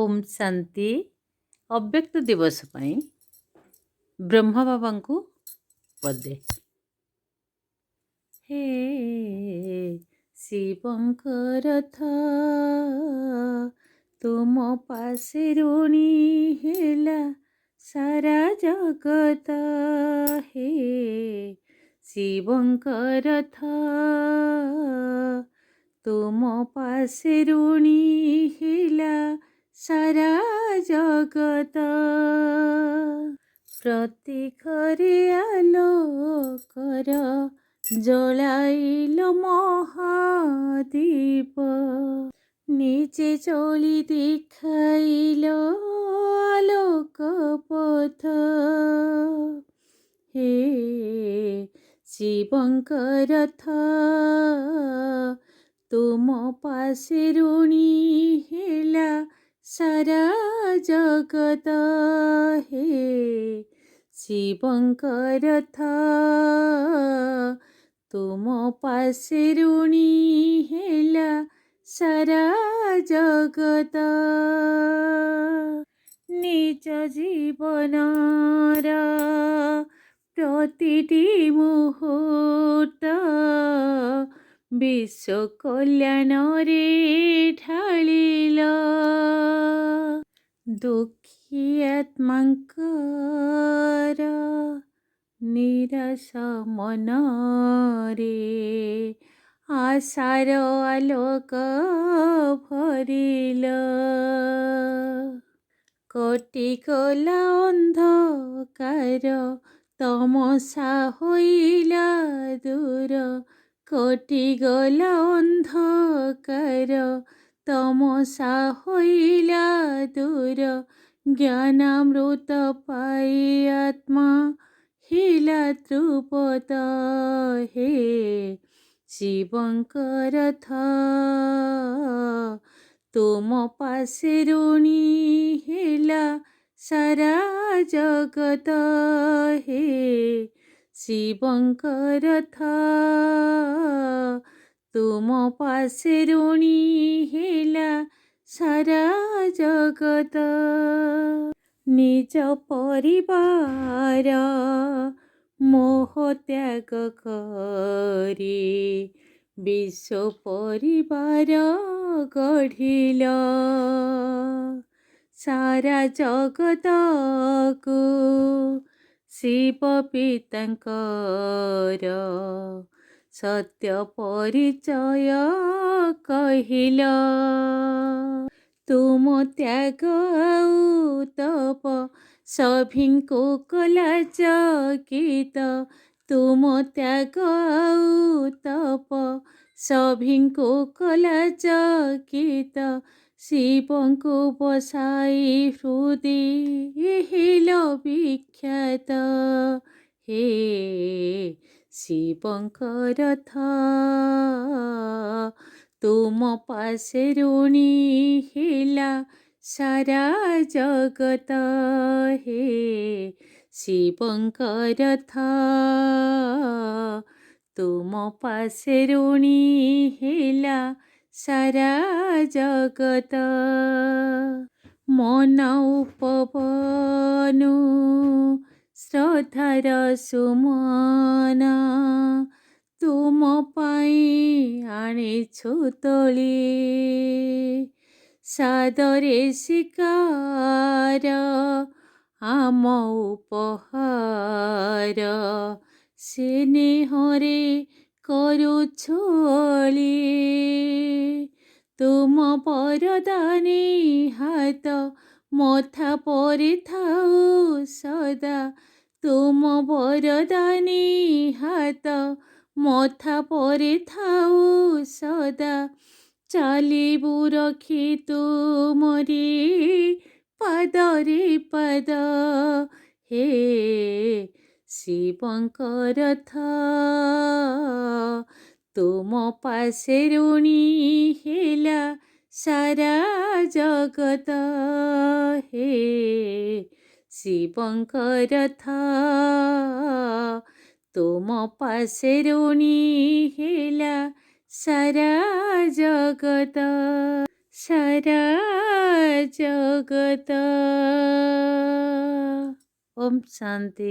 ओम शांति अव्यक्त दिवस पाई ब्रह्मा बाबा को पदे हे शिवंकर था तुम पासे ऋणी हेला सारा जगत हे शिवंकर था तुम पासे ऋणी हेला सारा जगत प्रति घरे आलोकर जलाइल महादीप निजे चली देखाइल आलोक पथ हे शिवंकर था तुम पासे ऋणी हेला सारा जगत हे शिवंकर था तुम पासे ऋणी हेला सारा जगत निज जीवनर प्रतिटी मुहूर्त विश्व कल्याण रे ढालिल दुखी आत्मांकर निराश मन रे आशार आलोक भरिल कटि गला अंधकार तमसा होइला दूर कटि गला अंधकार तमसा होइला दूर ज्ञानामृत पाई आत्मा हिला ध्रुपद हे शिवंकर था तुम पासे ऋणी हेला सारा जगत हे शिवंकर था तुम पासे ऋणी हेला सारा जगत निज परिवार मोह त्याग करी विश्व परिवार गढ़िल सारा जगत को शिव पितांकर सत्य परिचय कहिल तुम त्याग आउ तप सभिଙ୍କୁ कला चकित तुम त्याग आउ तप सभिଙ୍କୁ कला चकित शिवଙ୍କୁ बसाई हृदय हिल विख्यात हे शिवंकर था तुम पासे ऋणी हेला सारा जगत हे शिवंकर था तुम पासे ऋणी हेला सारा जगत मन उपवनु श्रद्धार सुमन तुम पाई आनिछु तोली सादरे शिकार आम उपहार स्नेहरे करुछु ओली तुम बरदानी हाथ मथा परि थाउ सदा तुम बरदानी हाथ मथा परि थाउ सदा चालिबु रखी तुमरी पदरे पद हे शिवंकर था तुम पासे ऋणी हेला सारा जगत हे शिवंकर था तुम पासे ऋणी हेला सारा जगत সারা জগত। ওম শান্তি।